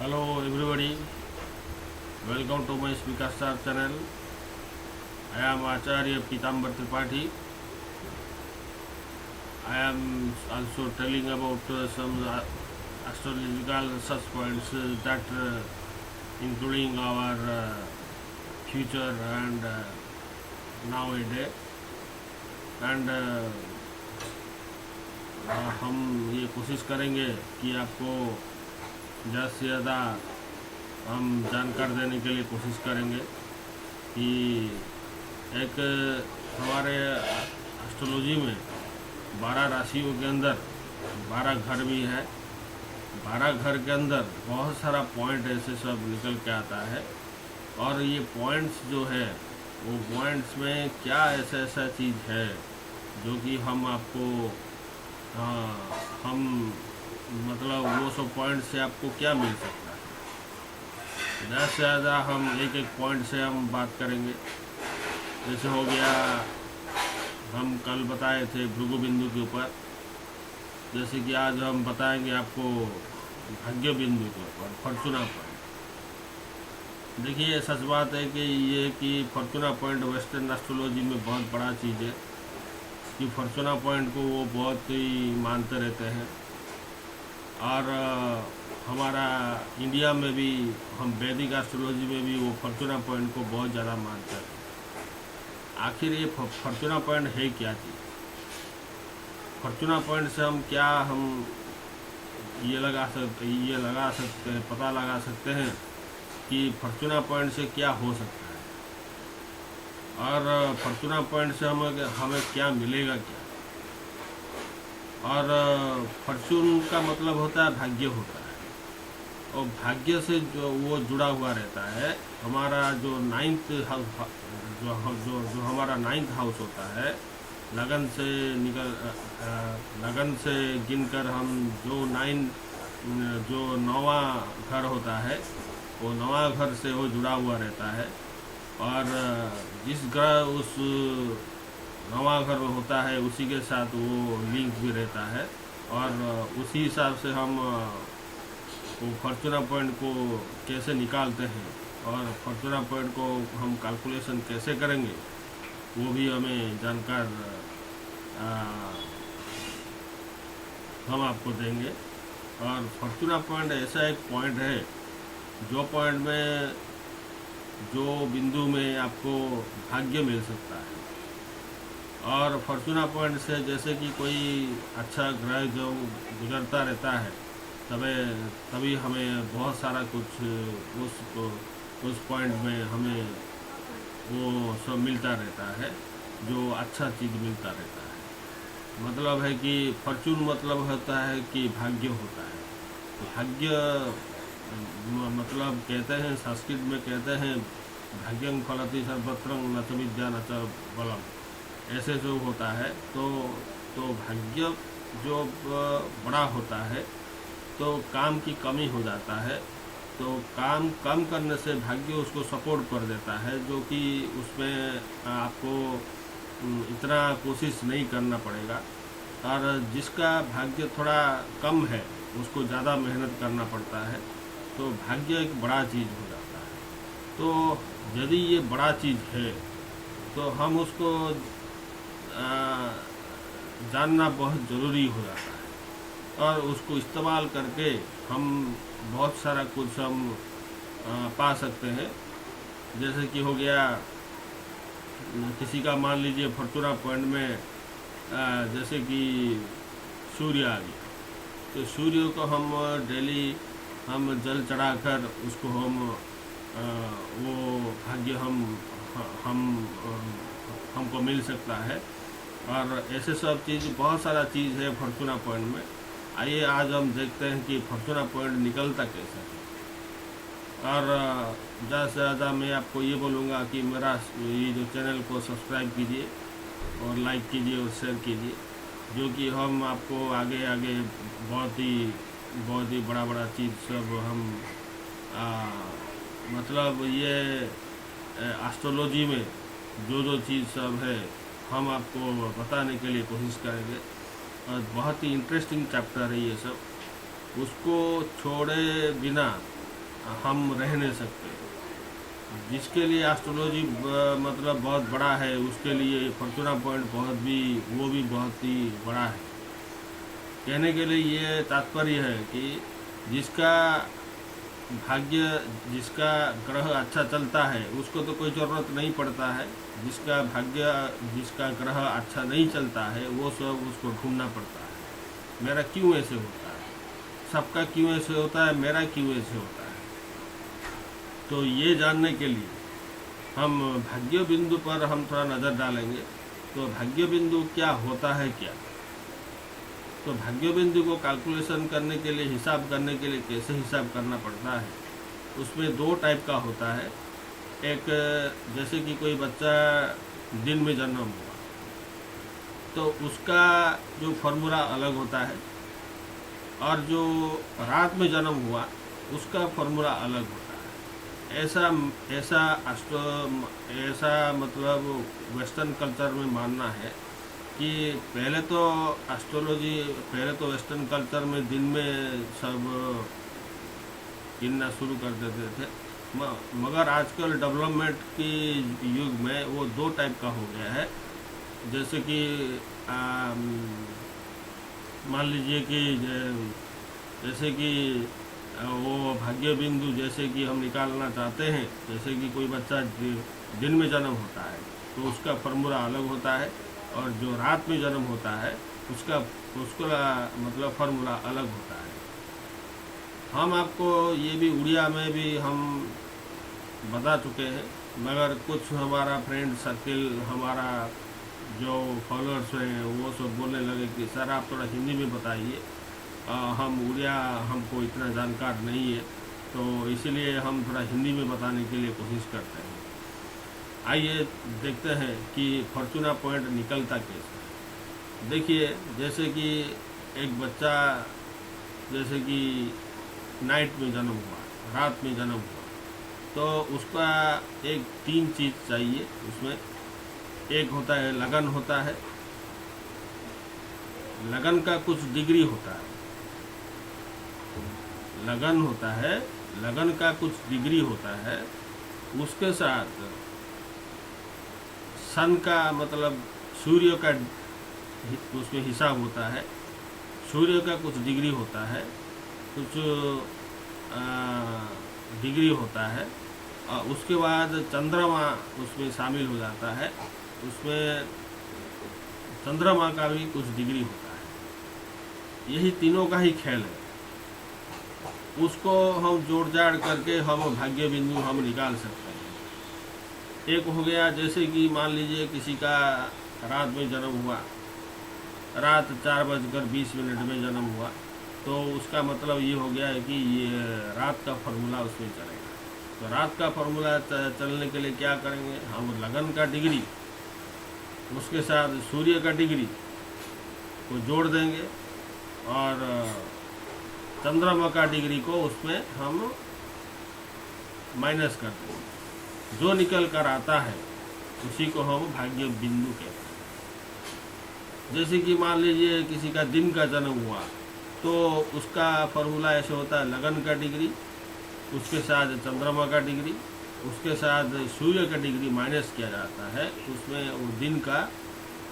Hello everybody, welcome to my Speaker Star channel. I am Acharya Pitambar Tripathi. I am also telling about some astrological such points that including our future and nowadays. And हम ये कोशिश करेंगे कि आपको ज़्यादा से ज़्यादा हम जानकार देने के लिए कोशिश करेंगे कि एक हमारे एस्ट्रोलॉजी में 12 राशियों के अंदर 12 घर भी है। 12 घर के अंदर बहुत सारा पॉइंट ऐसे सब निकल के आता है और ये पॉइंट्स जो है वो पॉइंट्स में क्या ऐसा चीज़ है जो कि हम आपको हम मतलब वो सब पॉइंट से आपको क्या मिल सकता है। ज़्यादा से ज़्यादा हम एक एक पॉइंट से हम बात करेंगे। जैसे हो गया, हम कल बताए थे भृगु बिंदु के ऊपर, जैसे कि आज हम बताएंगे आपको भाग्य बिंदु के ऊपर फॉर्चूना पॉइंट। देखिए, सच बात है कि ये कि फॉर्चूना पॉइंट वेस्टर्न एस्ट्रोलॉजी में बहुत बड़ा चीज़ है कि फॉर्चूना पॉइंट को वो बहुत ही मानते रहते हैं और हमारा इंडिया में भी हम वैदिक एस्ट्रोलॉजी में भी वो फॉर्चूना पॉइंट को बहुत ज़्यादा मानते हैं। आखिर ये फॉर्चूना पॉइंट है क्या चीज़? फॉर्चूना पॉइंट से हम क्या ये लगा सकते हैं, पता लगा सकते हैं कि फॉर्चूना पॉइंट से क्या हो सकता है और फॉर्चूना पॉइंट से हमें क्या मिलेगा क्या। और फॉर्चून का मतलब होता है भाग्य होता है और भाग्य से जो वो जुड़ा हुआ रहता है। हमारा जो नाइन्थ हाउस जो हमारा नाइन्थ हाउस होता है, लगन से गिनकर हम जो नौवां घर होता है वो नौवां घर से वो जुड़ा हुआ रहता है और जिस ग्रह उस नौवां घर में होता है उसी के साथ वो लिंक भी रहता है और उसी हिसाब से हम वो फॉर्चूना पॉइंट को कैसे निकालते हैं और फॉर्चूना पॉइंट को हम कैलकुलेशन कैसे करेंगे वो भी हमें जानकार हम आपको देंगे। और फॉर्चूना पॉइंट ऐसा एक पॉइंट है जो पॉइंट में जो बिंदु में आपको भाग्य मिल सकता है। और फॉर्चूना पॉइंट से जैसे कि कोई अच्छा ग्रह जो गुजरता रहता है तभी हमें बहुत सारा कुछ उस पॉइंट में हमें वो सब मिलता रहता है, जो अच्छा चीज़ मिलता रहता है। मतलब है कि फॉर्चून मतलब होता है कि भाग्य होता है। भाग्य मतलब कहते हैं, संस्कृत में कहते हैं भाग्यं फलति सर्वत्रं न च विद्या न च बलम, ऐसे जो होता है। तो भाग्य जो बड़ा होता है तो काम की कमी हो जाता है, तो काम कम करने से भाग्य उसको सपोर्ट कर देता है, जो कि उसमें आपको इतना कोशिश नहीं करना पड़ेगा। और जिसका भाग्य थोड़ा कम है उसको ज़्यादा मेहनत करना पड़ता है, तो भाग्य एक बड़ा चीज़ हो जाता है। तो यदि ये बड़ा चीज़ है तो हम उसको जानना बहुत ज़रूरी हो जाता है और उसको इस्तेमाल करके हम बहुत सारा कुछ हम पा सकते हैं। जैसे कि हो गया, किसी का मान लीजिए फॉर्चूना पॉइंट में जैसे कि सूर्य आ गया, तो सूर्य को हम डेली हम जल चढ़ाकर उसको हम वो भाग्य हमको मिल सकता है। और ऐसे सब चीज़ बहुत सारा चीज़ है फॉर्चूना पॉइंट में। आइए आज हम देखते हैं कि फॉर्चूना पॉइंट निकलता कैसे है। और ज़्यादा से ज़्यादा मैं आपको ये बोलूँगा कि मेरा ये जो चैनल को सब्सक्राइब कीजिए और लाइक कीजिए और शेयर कीजिए, जो कि हम आपको आगे बहुत ही बड़ा चीज़ सब हम मतलब ये एस्ट्रोलॉजी में जो चीज़ सब है हम आपको बताने के लिए कोशिश करेंगे। बहुत ही इंटरेस्टिंग चैप्टर है ये सब। उसको छोड़े बिना हम रह नहीं सकते। जिसके लिए एस्ट्रोलॉजी मतलब बहुत बड़ा है, उसके लिए फॉर्चूना पॉइंट वो भी बहुत ही बड़ा है। कहने के लिए ये तात्पर्य है कि जिसका भाग्य, जिसका ग्रह अच्छा चलता है उसको तो कोई ज़रूरत नहीं पड़ता है। जिसका भाग्य, जिसका ग्रह अच्छा नहीं चलता है वो सब उसको ढूंढना पड़ता है। मेरा क्यों ऐसे होता है, सबका क्यों ऐसे होता है, मेरा क्यों ऐसे होता है। तो ये जानने के लिए हम भाग्य बिंदु पर हम थोड़ा नज़र डालेंगे। तो भाग्य बिंदु क्या होता है क्या, तो भाग्य बिंदु को कैलकुलेशन करने के लिए, हिसाब करने के लिए कैसे हिसाब करना पड़ता है, उसमें दो टाइप का होता है। एक, जैसे कि कोई बच्चा दिन में जन्म हुआ तो उसका जो फॉर्मूला अलग होता है, और जो रात में जन्म हुआ उसका फॉर्मूला अलग होता है। ऐसा मतलब वेस्टर्न कल्चर में मानना है कि पहले तो वेस्टर्न कल्चर में दिन में सब गिनना शुरू कर देते थे, मगर आजकल डेवलपमेंट की युग में वो दो टाइप का हो गया है। जैसे कि मान लीजिए कि जैसे कि वो भाग्य बिंदु जैसे कि हम निकालना चाहते हैं, जैसे कि कोई बच्चा दिन में जन्म होता है तो उसका फॉर्मूला अलग होता है, और जो रात में जन्म होता है उसका मतलब फार्मूला अलग होता है। हम आपको ये भी उड़िया में भी हम बता चुके हैं, मगर कुछ हमारा फ्रेंड सर्किल, हमारा जो फॉलोअर्स हैं वो सब बोलने लगे कि सर आप थोड़ा हिंदी में बताइए, हम उड़िया हमको इतना जानकार नहीं है, तो इसीलिए हम थोड़ा हिंदी में बताने के लिए कोशिश करते हैं। आइए देखते हैं कि फॉर्चूना पॉइंट निकलता कैसे। देखिए, जैसे कि एक बच्चा जैसे कि नाइट में जन्म हुआ, रात में जन्म हुआ, तो उसका एक 3 चीज़ चाहिए उसमें। एक होता है लगन होता है, लगन का कुछ डिग्री होता है, लगन होता है, लगन का कुछ डिग्री होता है। उसके साथ सन का मतलब सूर्य का उसमें हिसाब होता है, सूर्य का कुछ डिग्री होता है, कुछ डिग्री होता है, और उसके बाद चंद्रमा उसमें शामिल हो जाता है, उसमें चंद्रमा का भी कुछ डिग्री होता है। यही तीनों का ही खेल है, उसको हम जोड़ जाड़ करके हम भाग्य बिंदु हम निकाल सकते हैं। एक हो गया, जैसे कि मान लीजिए किसी का रात में जन्म हुआ, रात 4:20 में जन्म हुआ, तो उसका मतलब ये हो गया है कि ये रात का फार्मूला उसमें चलेगा। तो रात का फार्मूला चलने के लिए क्या करेंगे, हम लगन का डिग्री उसके साथ सूर्य का डिग्री को जोड़ देंगे, और चंद्रमा का डिग्री को उसमें हम माइनस कर देंगे। जो निकल कर आता है उसी को हम भाग्य बिंदु कहते हैं। जैसे कि मान लीजिए किसी का दिन का जन्म हुआ, तो उसका फॉर्मूला ऐसे होता है, लगन का डिग्री उसके साथ चंद्रमा का डिग्री उसके साथ सूर्य का डिग्री माइनस किया जाता है, उसमें वो दिन का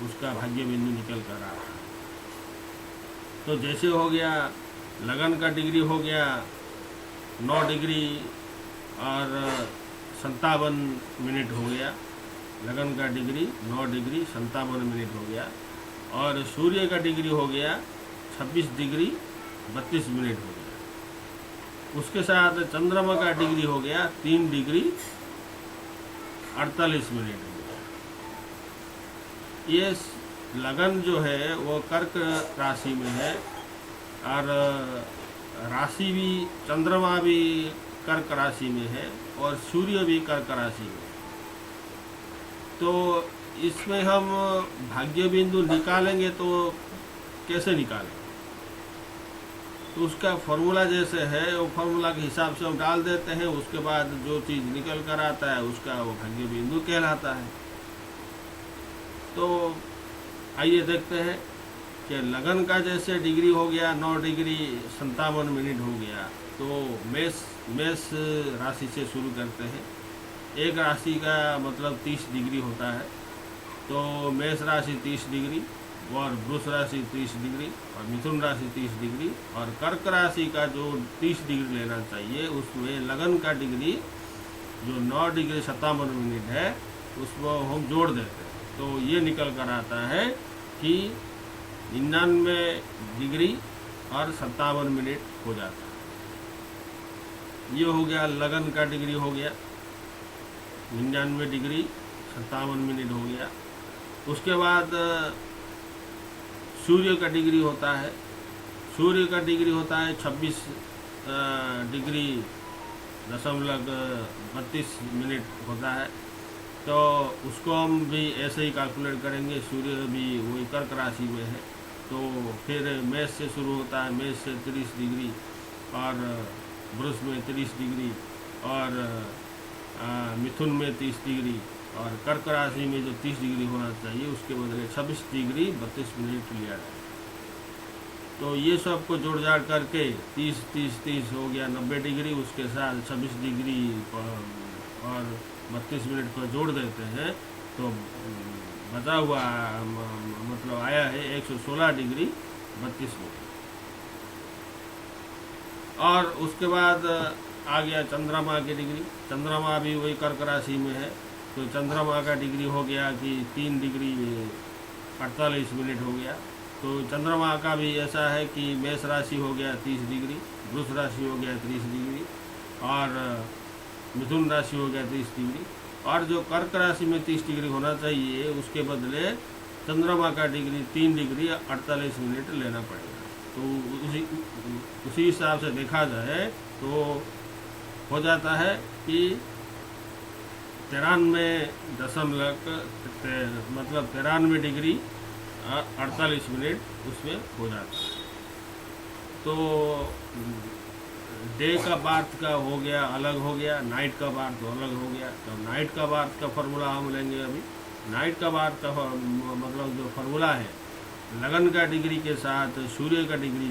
उसका भाग्य बिंदु निकल कर आ रहा है। तो जैसे हो गया, लगन का डिग्री हो गया 9 डिग्री और 57 मिनट हो गया, लगन का डिग्री 9 डिग्री 57 मिनट हो गया, और सूर्य का डिग्री हो गया 26 डिग्री 32 मिनट हो गया। उसके साथ चंद्रमा का डिग्री हो गया 3 डिग्री 48 मिनट हो गया। ये लगन जो है वो कर्क राशि में है, और राशि भी, चंद्रमा भी कर्क राशि में है, और सूर्य भी कर्क राशि में है। तो इसमें हम भाग्य बिंदु निकालेंगे तो कैसे निकालेंगे, तो उसका फॉर्मूला जैसे है वो फॉर्मूला के हिसाब से हम डाल देते हैं, उसके बाद जो चीज़ निकल कर आता है उसका वो भाग्य बिंदु कहलाता है। तो आइए देखते हैं कि लगन का जैसे डिग्री हो गया 9 डिग्री 57 मिनट हो गया, तो मेष राशि से शुरू करते हैं। एक राशि का मतलब 30 डिग्री होता है, तो मेष राशि 30 डिग्री और वृष राशि 30 डिग्री और मिथुन राशि 30 डिग्री और कर्क राशि का जो 30 डिग्री लेना चाहिए, उसमें लगन का डिग्री जो 9 डिग्री 57 मिनट है उसको हम जोड़ देते हैं। तो ये निकल कर आता है कि 99 डिग्री और 57 मिनट हो जाता है। ये हो गया लगन का डिग्री हो गया, 99 डिग्री 57 मिनट हो गया। उसके बाद सूर्य का डिग्री होता है, सूर्य का डिग्री होता है 26 डिग्री दशमलव 32 मिनट होता है। तो उसको हम भी ऐसे ही कैलकुलेट करेंगे। सूर्य भी वही कर्क राशि में है, तो फिर मेष से शुरू होता है, मेष से 30 डिग्री और वृष में 30 डिग्री और मिथुन में 30 डिग्री और कर्क राशि में जो 30 डिग्री होना चाहिए उसके बदले 26 डिग्री 32 मिनट लिया जाए। तो ये सब को जोड़ जाड़ करके 30 हो गया 90 डिग्री, उसके साथ 26 डिग्री और 32 मिनट को जोड़ देते हैं, तो बचा हुआ मतलब आया है 116 डिग्री 32 मिनट। और उसके बाद आ गया चंद्रमा की डिग्री। चंद्रमा भी वही कर्क राशि में है, तो चंद्रमा का डिग्री हो गया कि 3 डिग्री 48 मिनट हो गया। तो चंद्रमा का भी ऐसा है कि मेष राशि हो गया 30 डिग्री, वृष राशि हो गया 30 डिग्री और मिथुन राशि हो गया 30 डिग्री। और जो कर्क राशि में 30 डिग्री होना चाहिए उसके बदले चंद्रमा का डिग्री 3 डिग्री 48 मिनट लेना पड़ेगा। तो उसी हिसाब से देखा जाए तो हो जाता है कि 93 डिग्री 48 मिनट उसमें हो जाता है। तो डे का बार्थ का हो गया, अलग हो गया, नाइट का बार्थ अलग हो गया। तो नाइट का बार्थ का फार्मूला हम लेंगे अभी। नाइट का बार्थ का मतलब जो फार्मूला है, लगन का डिग्री के साथ सूर्य का डिग्री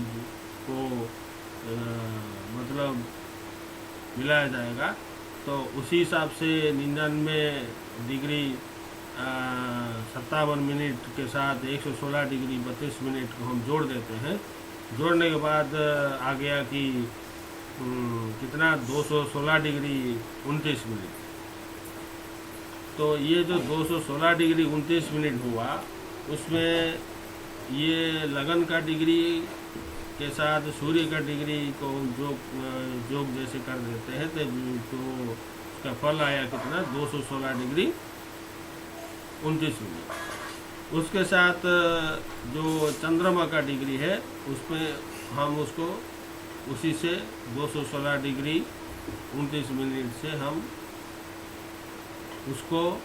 को मतलब मिलाया जाएगा। तो उसी हिसाब से 99 डिग्री 57 मिनट के साथ 116 डिग्री 32 मिनट को हम जोड़ देते हैं। जोड़ने के बाद आ गया कि कितना 216 डिग्री 29 मिनट। तो ये जो 216 डिग्री 29 मिनट हुआ, उसमें ये लगन का डिग्री के साथ सूर्य का डिग्री को जोग जैसे कर देते हैं, तो उसका फल आया कितना 216 डिग्री 29 मिनट। उसके साथ जो चंद्रमा का डिग्री है उसमें हम उसको उसी से 216 डिग्री 29 मिनट से हम उसको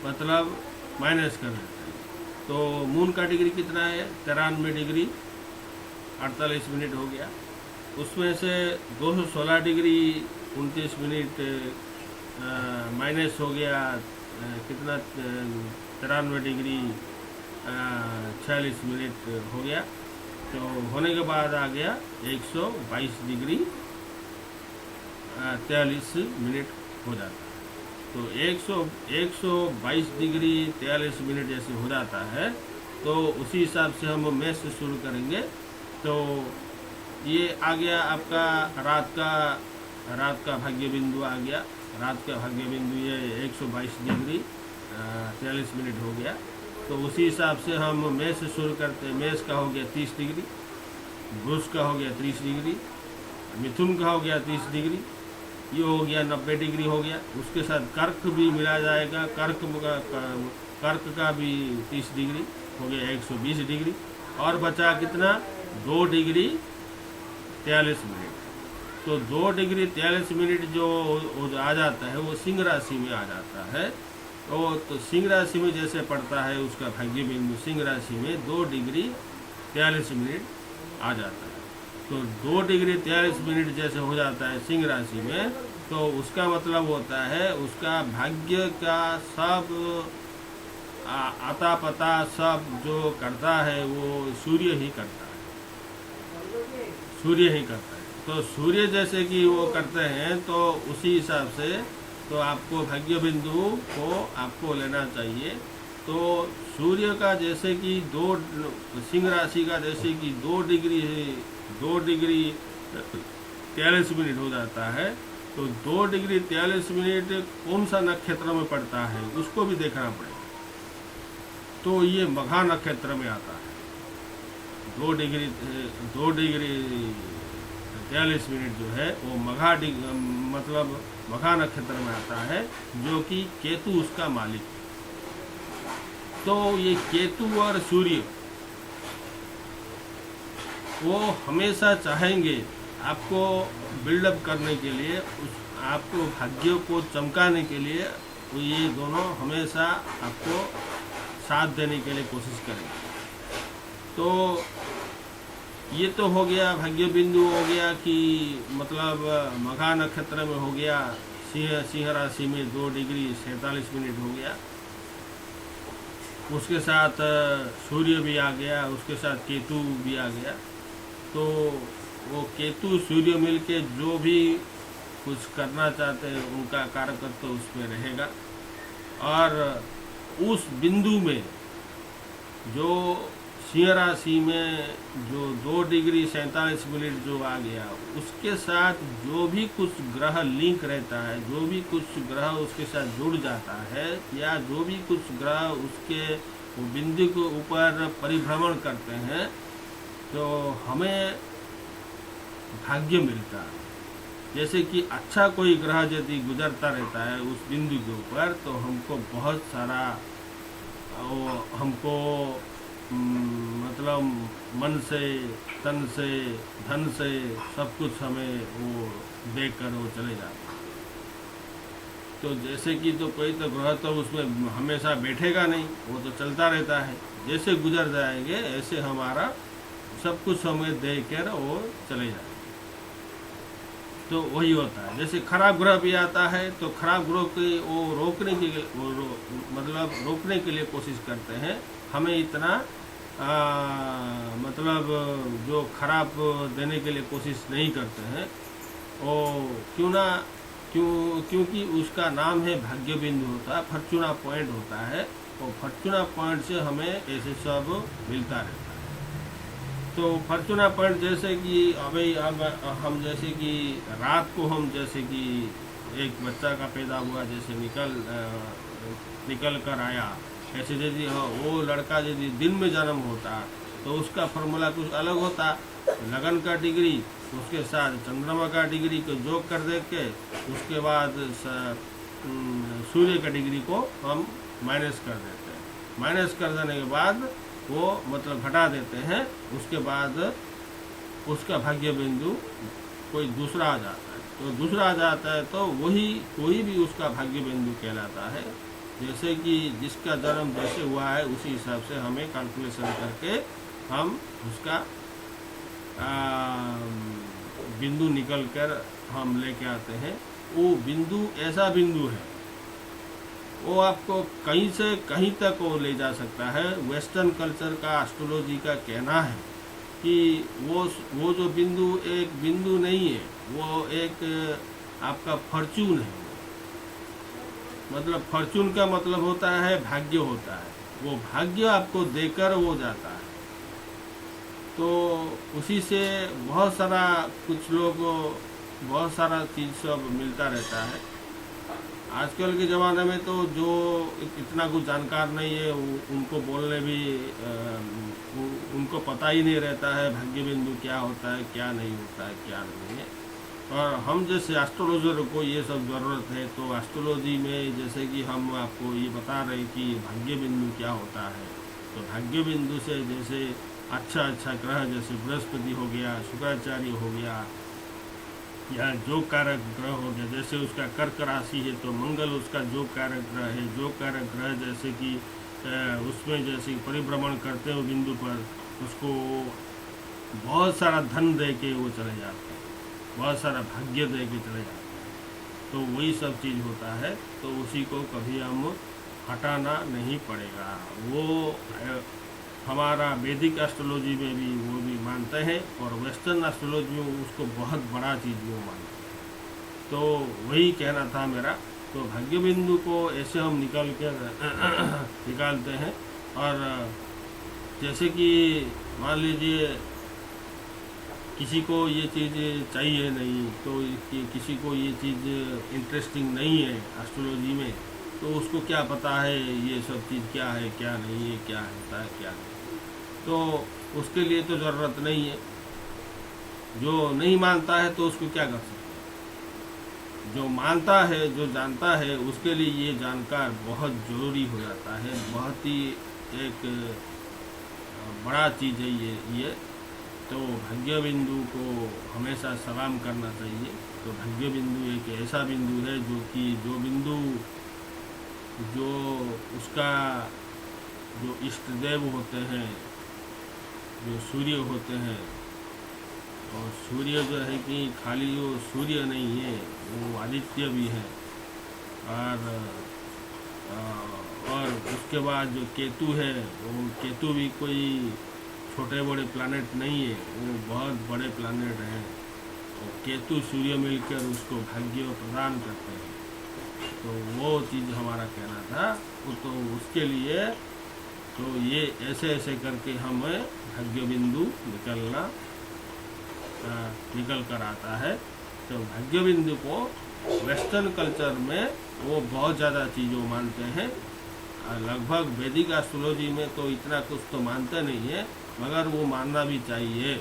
मतलब माइनस कर देते हैं। तो मून का डिग्री कितना है 93 डिग्री 48 मिनट हो गया। उसमें से 216 डिग्री 29 मिनट माइनस हो गया कितना 93 डिग्री 46 मिनट हो गया। तो होने के बाद आ गया 122 डिग्री 43 मिनट हो जाता है। तो 122 डिग्री 43 मिनट जैसे हो जाता है, तो उसी हिसाब से हम मेष से शुरू करेंगे। तो ये आ गया आपका रात का भाग्य बिंदु आ गया। रात का भाग्य बिंदु ये 122 डिग्री 43 मिनट हो गया। तो उसी हिसाब से हम मेष से शुरू करते हैं। मेष का हो गया 30 डिग्री, वृष का हो गया 30 डिग्री, मिथुन का हो गया 30 डिग्री, ये हो गया 90 डिग्री हो गया। उसके साथ कर्क भी मिला जाएगा, कर्क का भी 30 डिग्री हो गया 120 डिग्री। और बचा कितना 2 डिग्री 43 मिनट। तो 2 डिग्री 43 मिनट जो आ जाता है वो सिंह राशि में आ जाता है। तो सिंह राशि में जैसे पड़ता है उसका भाग्य बिंदु, सिंह राशि में 2 डिग्री 43 मिनट आ जाता है। तो 2 डिग्री 43 मिनट जैसे हो जाता है सिंह राशि में, तो उसका मतलब होता है उसका भाग्य का सब आता पता सब जो करता है वो सूर्य ही करता है, सूर्य ही करता है। तो सूर्य जैसे कि वो करते हैं तो उसी हिसाब से तो आपको भाग्य बिंदु को आपको लेना चाहिए। तो सूर्य का जैसे कि सिंह राशि का जैसे कि 2 डिग्री 43 मिनट हो जाता है, तो 2 डिग्री 43 मिनट कौन सा नक्षत्र में पड़ता है उसको भी देखना पड़ेगा। तो ये मघा नक्षत्र में आता है। 2 डिग्री 2 डिग्री 43 मिनट जो है वो मतलब मघा नक्षत्र में आता है, जो कि केतु उसका मालिक है। तो ये केतु और सूर्य वो हमेशा चाहेंगे आपको बिल्डअप करने के लिए, आपको भाग्य को चमकाने के लिए, तो ये दोनों हमेशा आपको साथ देने के लिए कोशिश करेंगे। तो ये तो हो गया भाग्य बिंदु, हो गया कि मतलब मघा नक्षत्र में हो गया, सिंह राशि में 2 डिग्री 47 मिनट हो गया। उसके साथ सूर्य भी आ गया, उसके साथ केतु भी आ गया। तो वो केतु सूर्य मिलके जो भी कुछ करना चाहते हैं उनका कारकत्व उसमें रहेगा। और उस बिंदु में जो सिंह राशि में जो 2 डिग्री 47 मिनट जो आ गया, उसके साथ जो भी कुछ ग्रह लिंक रहता है, जो भी कुछ ग्रह उसके साथ जुड़ जाता है, या जो भी कुछ ग्रह उसके बिंदु के ऊपर परिभ्रमण करते हैं, तो हमें भाग्य मिलता है। जैसे कि अच्छा कोई ग्रह यदि गुजरता रहता है उस बिंदु के ऊपर, तो हमको बहुत सारा हमको मतलब मन से, तन से, धन से सब कुछ हमें वो देख कर वो चले जाते हैं। तो जैसे कि तो कोई तो ग्रह तो उसमें हमेशा बैठेगा नहीं, वो तो चलता रहता है। जैसे गुजर जाएंगे ऐसे हमारा सब कुछ हमें देख कर वो चले जाएंगे। तो वही होता है। जैसे खराब ग्रह भी आता है तो खराब ग्रह के वो रोकने के लिए कोशिश करते हैं। हमें इतना मतलब जो खराब देने के लिए कोशिश नहीं करते हैं। क्योंकि उसका नाम है भाग्य बिंदु होता है, फॉर्चूना पॉइंट होता है। और फॉर्चूना पॉइंट से हमें ऐसे सब मिलता रहता है। तो फॉर्चूना पॉइंट जैसे कि अभी अब हम जैसे कि रात को हम जैसे कि एक बच्चा का पैदा हुआ, जैसे निकल कर आया, ऐसे यदि वो लड़का यदि दिन में जन्म होता तो उसका फॉर्मूला कुछ अलग होता। लगन का डिग्री उसके साथ चंद्रमा का डिग्री को जोड़ कर दे के उसके बाद सूर्य का डिग्री को हम माइनस कर देते हैं। माइनस कर देने के बाद वो मतलब घटा देते हैं। उसके बाद उसका भाग्य बिंदु कोई दूसरा आ जाता है। तो दूसरा आ जाता है तो वही कोई भी उसका भाग्य बिंदु कहलाता है। जैसे कि जिसका जन्म जैसे हुआ है उसी हिसाब से हमें कैलकुलेशन करके हम उसका बिंदु निकल कर हम लेके आते हैं। वो बिंदु ऐसा बिंदु है, वो आपको कहीं से कहीं तक वो ले जा सकता है। वेस्टर्न कल्चर का, एस्ट्रोलॉजी का कहना है कि वो जो बिंदु एक बिंदु नहीं है, वो एक आपका फॉर्चून है। मतलब फॉर्चून का मतलब होता है भाग्य होता है। वो भाग्य आपको देकर वो जाता है। तो उसी से बहुत सारा कुछ लोग बहुत सारा चीज़ सब मिलता रहता है। आजकल के ज़माने में तो जो इतना कुछ जानकार नहीं है उनको बोलने भी उनको पता ही नहीं रहता है भाग्य बिंदु क्या होता है, क्या नहीं होता है, क्या नहीं है। और हम जैसे एस्ट्रोलॉजर को ये सब ज़रूरत है। तो एस्ट्रोलॉजी में जैसे कि हम आपको ये बता रहे हैं कि भाग्य बिंदु क्या होता है। तो भाग्य बिंदु से जैसे अच्छा ग्रह जैसे बृहस्पति हो गया, शुक्राचार्य हो गया, या जो कारक ग्रह हो गया, जैसे उसका कर्क राशि है तो मंगल उसका जो कारक ग्रह है। जो कारक ग्रह जैसे कि उसमें जैसे परिभ्रमण करते हो बिंदु पर, उसको बहुत सारा धन दे के वो चले जाते हैं, बहुत सारा भाग्य दे के चले जाते हैं। तो वही सब चीज़ होता है। तो उसी को कभी हम हटाना नहीं पड़ेगा। वो हमारा वैदिक एस्ट्रोलॉजी में भी वो भी मानते हैं और वेस्टर्न एस्ट्रोलॉजी में उसको बहुत बड़ा चीज़ वो मानते हैं। तो वही कहना था मेरा। तो भाग्य बिंदु को ऐसे हम निकालते हैं। और जैसे कि मान लीजिए किसी को ये चीज़ चाहिए नहीं, तो किसी को ये चीज़ इंटरेस्टिंग नहीं है एस्ट्रोलॉजी में, तो उसको क्या पता है ये सब चीज़ क्या है क्या नहीं है, क्या होता है क्या नहीं, तो उसके लिए तो ज़रूरत नहीं है। जो नहीं मानता है तो उसको क्या कर सकते हैं। जो मानता है, जो जानता है, उसके लिए ये जानकार बहुत ज़रूरी हो जाता है। बहुत ही एक बड़ा चीज़ है ये। तो भाग्य बिंदु को हमेशा सलाम करना चाहिए। तो भाग्य बिंदु एक ऐसा बिंदु है जो बिंदु जो उसका जो इष्ट देव होते हैं, जो सूर्य होते हैं, और सूर्य जो है कि खाली वो सूर्य नहीं है, वो आदित्य भी है। और उसके बाद जो केतु है, वो केतु भी कोई छोटे बड़े प्लानेट नहीं है, वो बहुत बड़े प्लानेट हैं। और केतु सूर्य मिलकर उसको भाग्य प्रदान करते हैं। तो वो चीज़ हमारा कहना था। तो उसके लिए तो ये ऐसे ऐसे करके हमें भाग्य बिंदु निकल कर आता है। तो भाग्य बिंदु को वेस्टर्न कल्चर में वो बहुत ज़्यादा चीज़ों मानते हैं। लगभग वैदिक एस्ट्रोलॉजी में तो इतना कुछ तो मानते नहीं है, मगर वो मानना भी चाहिए,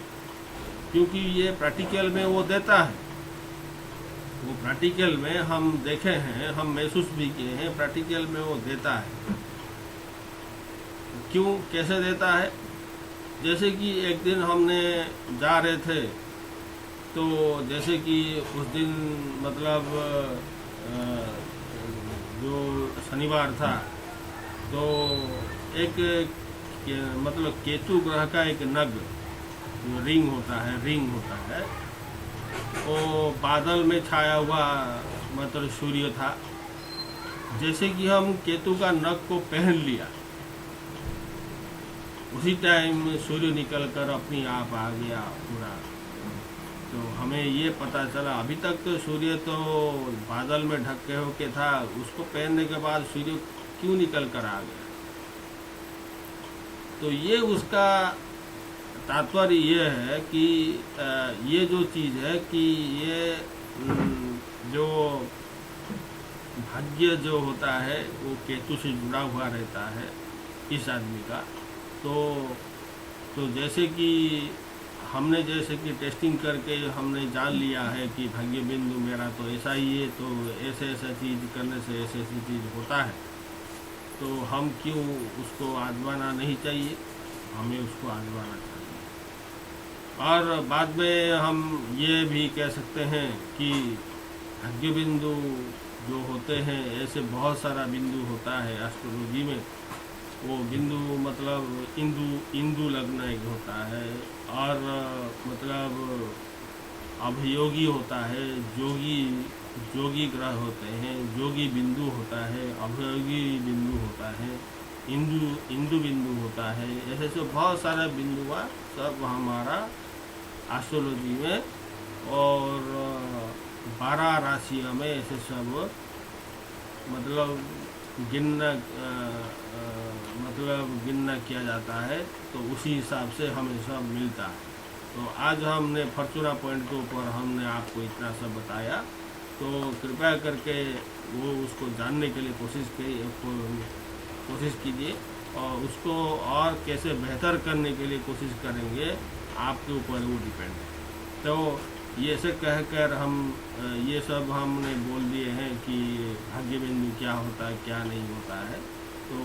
क्योंकि ये प्रैक्टिकल में वो देता है। वो प्रैक्टिकल में हम देखे हैं, हम महसूस भी किए हैं, प्रैक्टिकल में वो देता है। क्यों, कैसे देता है? जैसे कि एक दिन हमने जा रहे थे, तो जैसे कि उस दिन मतलब जो शनिवार था, तो एक मतलब केतु ग्रह का एक नग जो रिंग होता है, वो बादल में छाया हुआ मतलब सूर्य था। जैसे कि हम केतु का नग को पहन लिया, उसी टाइम सूर्य निकलकर अपनी आप आ गया पूरा। तो हमें ये पता चला, अभी तक तो सूर्य तो बादल में ढके होके था, उसको पहनने के बाद सूर्य क्यों निकल कर आ गया। तो ये उसका तात्पर्य ये है कि ये जो चीज़ है कि ये जो भाग्य जो होता है वो केतु से जुड़ा हुआ रहता है इस आदमी का। तो जैसे कि हमने जैसे कि टेस्टिंग करके हमने जान लिया है कि भाग्य बिंदु मेरा तो ऐसा ही है, तो ऐसे ऐसा चीज़ करने से ऐसी ऐसी चीज़ होता है, तो हम क्यों उसको आजमाना नहीं चाहिए, हमें उसको आजमाना चाहिए। और बाद में हम ये भी कह सकते हैं कि भाग्य बिंदु जो होते हैं, ऐसे बहुत सारा बिंदु होता है एस्ट्रोलॉजी में। वो बिंदु मतलब इंदु लग्न एक होता है, और मतलब अभियोगी होता है, जोगी ग्रह होते हैं, जोगी बिंदु होता है, अभियोगी बिंदु होता है, इंदु बिंदु होता है। ऐसे से बहुत सारे बिंदु सब हमारा एस्ट्रोलॉजी में, और 12 राशियों में ऐसे सब मतलब गिनना किया जाता है। तो उसी हिसाब से हमें सब मिलता है। तो आज हमने फॉर्चूना पॉइंट के ऊपर हमने आपको इतना सब बताया, तो कृपया करके वो उसको जानने के लिए कोशिश कीजिए, और उसको और कैसे बेहतर करने के लिए कोशिश करेंगे, आपके ऊपर वो डिपेंड है। तो ये ऐसे कहकर हम ये सब हमने बोल दिए हैं कि भाग्य बिंदु क्या होता है क्या नहीं होता है। तो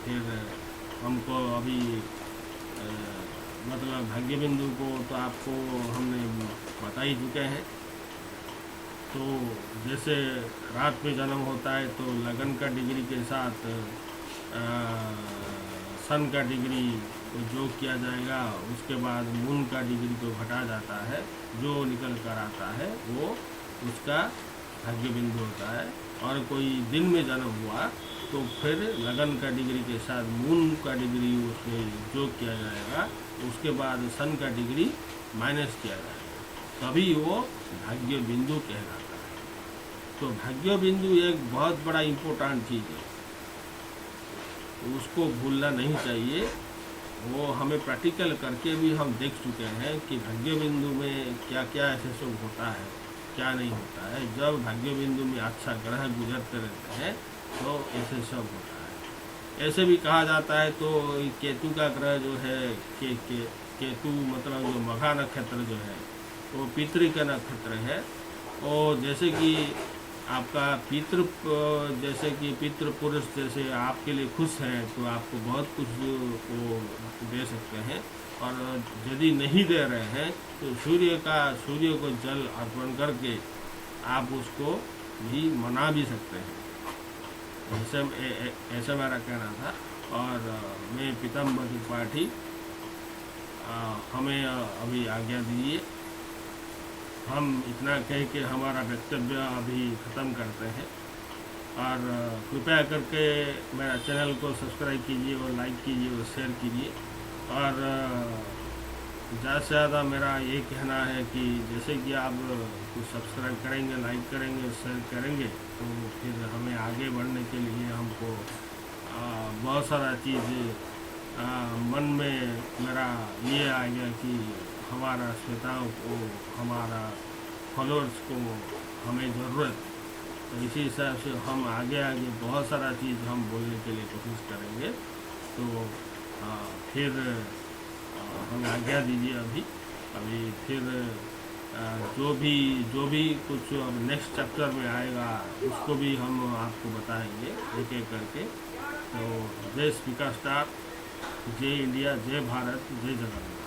फिर हमको अभी मतलब भाग्य बिंदु को तो आपको हमने बता ही चुके हैं। तो जैसे रात में जन्म होता है तो लगन का डिग्री के साथ सन का डिग्री को जोड़ किया जाएगा, उसके बाद मून का डिग्री को घटा जाता है, जो निकल कर आता है वो उसका भाग्य बिंदु होता है। और कोई दिन में जन्म हुआ तो फिर लगन का डिग्री के साथ मून का डिग्री उसमें जोग किया जाएगा, उसके बाद सन का डिग्री माइनस किया जाएगा, तभी वो भाग्य बिंदु कहलाता है। तो भाग्य बिंदु एक बहुत बड़ा इम्पोर्टेंट चीज़ है, उसको भूलना नहीं चाहिए। वो हमें प्रैक्टिकल करके भी हम देख चुके हैं कि भाग्य बिंदु में क्या क्या ऐसे सब होता है, क्या नहीं होता है। जब भाग्य बिंदु में अच्छा ग्रह गुजरते रहते हैं तो ऐसे सब होता है। ऐसे भी कहा जाता है तो केतु का ग्रह जो है केतु मतलब जो मघा नक्षत्र जो है वो पितृ का नक्षत्र है। और जैसे कि आपका पितृ, जैसे कि पितृ पुरुष जैसे आपके लिए खुश हैं तो आपको बहुत कुछ वो दे सकते हैं, और यदि नहीं दे रहे हैं तो सूर्य को जल अर्पण करके आप उसको भी मना भी सकते हैं। ऐसा मेरा कहना था। और मैं पीताम्बर त्रिपाठी, हमें अभी आज्ञा दीजिए। हम इतना कह के हमारा वक्तव्य अभी ख़त्म करते हैं, और कृपया करके मेरा चैनल को सब्सक्राइब कीजिए और लाइक कीजिए और शेयर कीजिए। और ज़्यादा से ज़्यादा मेरा ये कहना है कि जैसे कि आप कुछ सब्सक्राइब करेंगे, लाइक करेंगे, शेयर करेंगे तो फिर हमें आगे बढ़ने के लिए हमको बहुत सारा चीज़ मन में मेरा ये आ गया कि हमारा श्रोताओं को, हमारा फॉलोअर्स को हमें ज़रूरत, तो इसी हिसाब से हम आगे बहुत सारा चीज़ हम बोलने के लिए कोशिश करेंगे। तो फिर हमें आज्ञा दीजिए अभी फिर जो भी कुछ अब नेक्स्ट चैप्टर में आएगा उसको भी हम आपको बताएंगे एक एक करके। तो जय स्पीकर स्टार, जय इंडिया, जय भारत, जय जगन्नाथ।